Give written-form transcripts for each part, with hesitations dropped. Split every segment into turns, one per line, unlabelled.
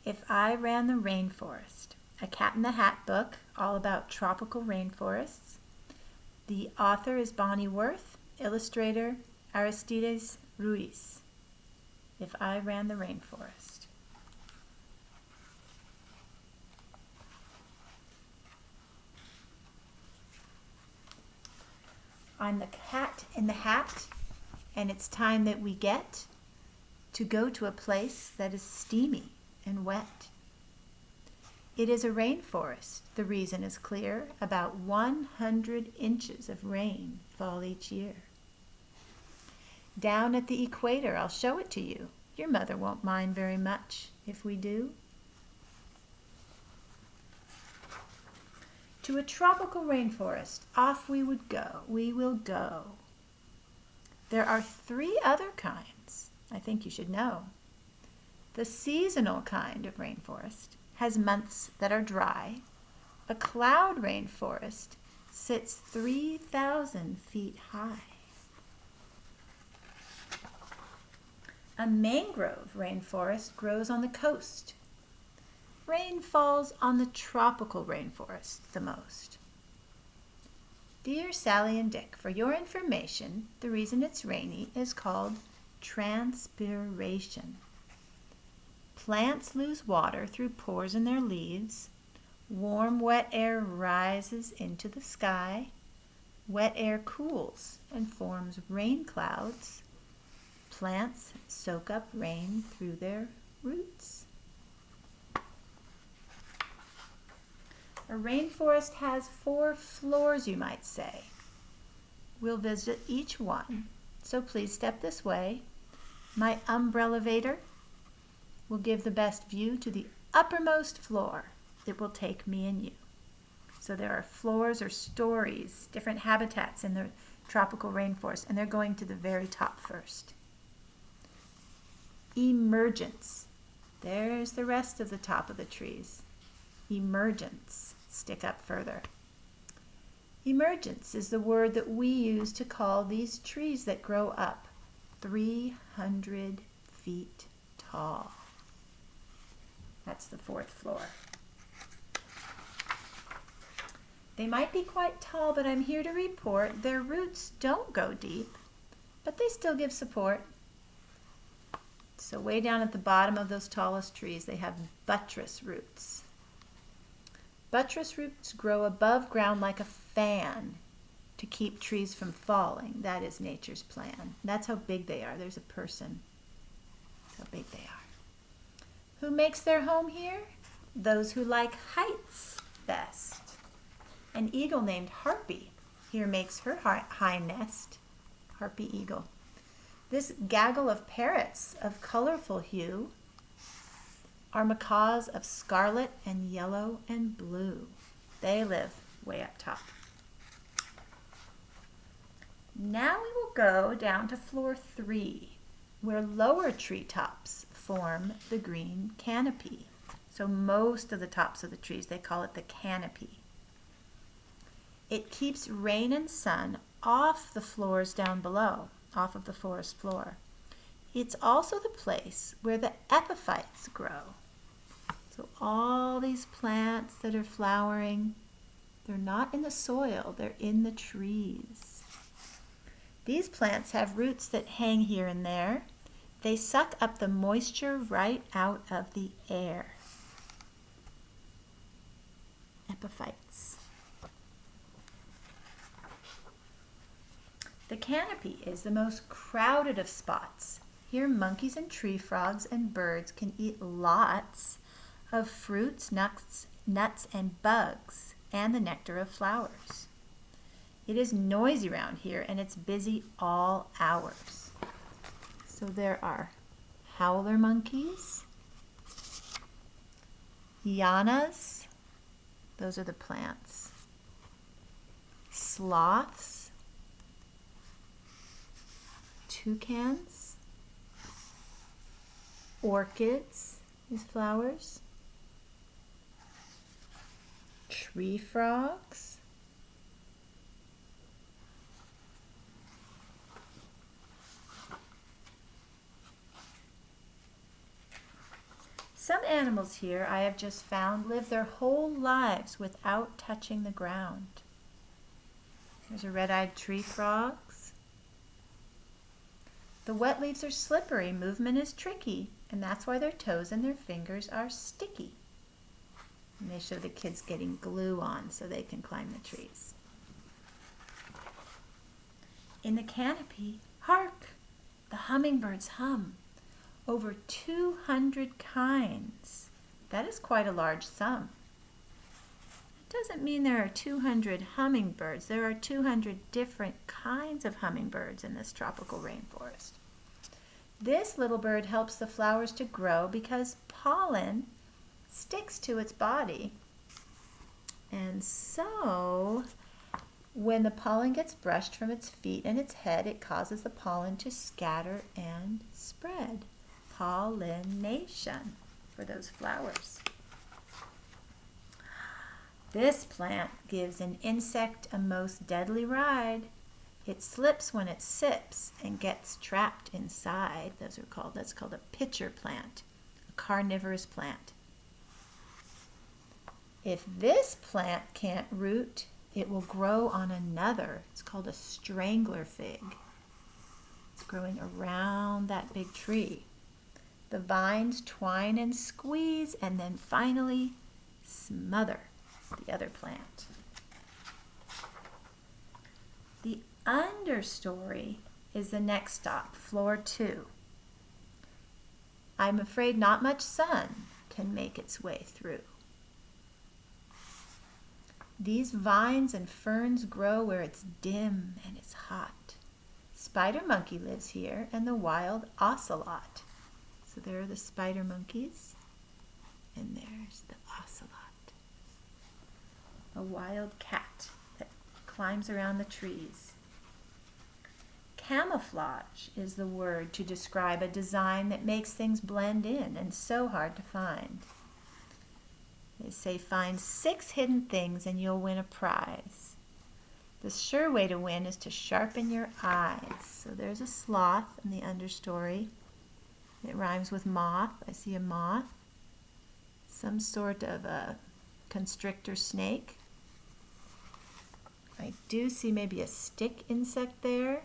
If I Ran the Rainforest, a Cat in the Hat book all about tropical rainforests. The author is Bonnie Worth, illustrator Aristides Ruiz. If I Ran the Rainforest. I'm the cat in the hat, and it's time that we get to go to a place that is steamy and wet. It is a rainforest. The reason is clear. About 100 inches of rain fall each year. Down at the equator, I'll show it to you. Your mother won't mind very much if we do. To a tropical rainforest, off we would go. We will go. There are 3 other kinds I think you should know. The seasonal kind of rainforest has months that are dry. A cloud rainforest sits 3,000 feet high. A mangrove rainforest grows on the coast. Rain falls on the tropical rainforest the most. Dear Sally and Dick, for your information, the reason it's rainy is called transpiration. Plants lose water through pores in their leaves. Warm, wet air rises into the sky. Wet air cools and forms rain clouds. Plants soak up rain through their roots. A rainforest has 4 floors, you might say. We'll visit each one, so please step this way. My umbrella-vator will give the best view to the uppermost floor. It will take me and you. So there are floors or stories, different habitats in the tropical rainforest, and they're going to the very top first. Emergence. There's the rest of the top of the trees. Emergence. Stick up further. Emergence is the word that we use to call these trees that grow up 300 feet tall. That's the 4th floor. They might be quite tall, but I'm here to report their roots don't go deep, but they still give support. So way down at the bottom of those tallest trees, they have buttress roots. Buttress roots grow above ground like a fan to keep trees from falling. That is nature's plan. That's how big they are. There's a person. That's how big they are. Who makes their home here? Those who like heights best. An eagle named Harpy here makes her high nest. Harpy eagle. This gaggle of parrots of colorful hue are macaws of scarlet and yellow and blue. They live way up top. Now we will go down to floor 3, where lower treetops form the green canopy. So most of the tops of the trees, they call it the canopy. It keeps rain and sun off the floors down below, off of the forest floor. It's also the place where the epiphytes grow. So all these plants that are flowering, they're not in the soil, they're in the trees. These plants have roots that hang here and there. They suck up the moisture right out of the air. Epiphytes. The canopy is the most crowded of spots. Here monkeys and tree frogs and birds can eat lots of fruits, nuts, and bugs, and the nectar of flowers. It is noisy around here, and it's busy all hours. So there are howler monkeys, llamas, those are the plants, sloths, toucans, orchids, these flowers, tree frogs, Some animals here, I have just found, live their whole lives without touching the ground. There's a red-eyed tree frogs. The wet leaves are slippery, movement is tricky, and that's why their toes and their fingers are sticky. And they show the kids getting glue on so they can climb the trees. In the canopy, hark! The hummingbirds hum. Over 200 kinds. That is quite a large sum. It doesn't mean there are 200 hummingbirds. There are 200 different kinds of hummingbirds in this tropical rainforest. This little bird helps the flowers to grow because pollen sticks to its body. And so, when the pollen gets brushed from its feet and its head, it causes the pollen to scatter and spread. Pollination for those flowers. This plant gives an insect a most deadly ride. It slips when it sips and gets trapped inside. That's called a pitcher plant, a carnivorous plant. If this plant can't root, it will grow on another. It's called a strangler fig. It's growing around that big tree. The vines twine and squeeze and then finally smother the other plant. The understory is the next stop, floor 2. I'm afraid not much sun can make its way through. These vines and ferns grow where it's dim and it's hot. Spider monkey lives here and the wild ocelot. So there are the spider monkeys, and there's the ocelot, a wild cat that climbs around the trees. Camouflage is the word to describe a design that makes things blend in and so hard to find. They say find 6 hidden things and you'll win a prize. The sure way to win is to sharpen your eyes. So there's a sloth in the understory. It rhymes with moth. I see a moth. Some sort of a constrictor snake. I do see maybe a stick insect there.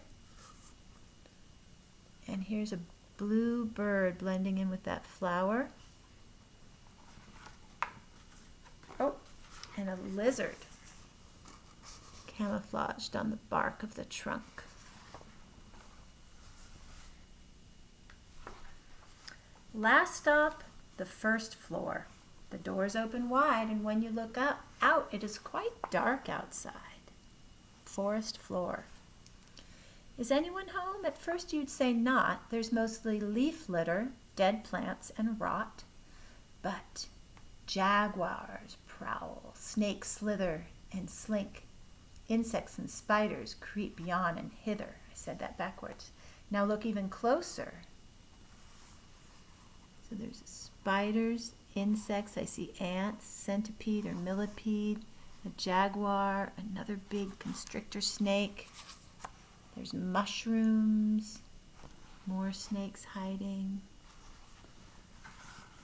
And here's a blue bird blending in with that flower. Oh, and a lizard camouflaged on the bark of the trunk. Last stop, the first floor. The doors open wide, and when you look out, it is quite dark outside. Forest floor. Is anyone home? At first you'd say not. There's mostly leaf litter, dead plants, and rot. But jaguars prowl, snakes slither and slink. Insects and spiders creep yon and hither. I said that backwards. Now look even closer. So there's spiders, insects. I see ants, centipede or millipede, a jaguar, another big constrictor snake. There's mushrooms, more snakes hiding.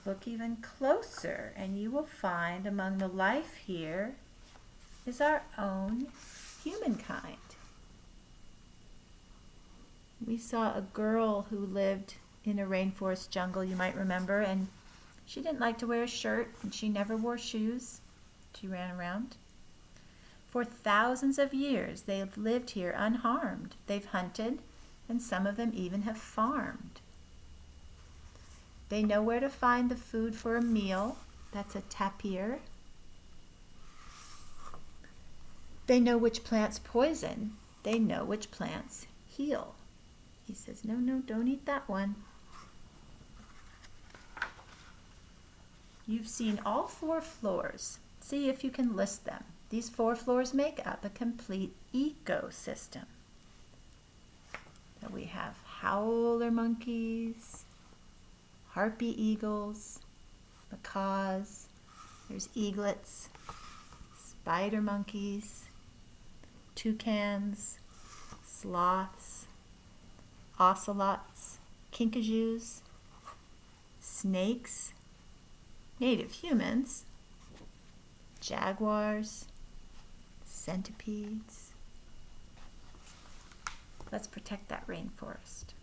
Look even closer and you will find among the life here is our own humankind. We saw a girl who lived in a rainforest jungle, you might remember, and she didn't like to wear a shirt and she never wore shoes. She ran around. For thousands of years they have lived here unharmed. They've hunted and some of them even have farmed. They know where to find the food for a meal. That's a tapir. They know which plants poison. They know which plants heal. He says, no, don't eat that one. You've seen all 4 floors. See if you can list them. These 4 floors make up a complete ecosystem. So we have howler monkeys, harpy eagles, macaws, there's eaglets, spider monkeys, toucans, sloths, ocelots, kinkajous, snakes, native humans, jaguars, centipedes. Let's protect that rainforest.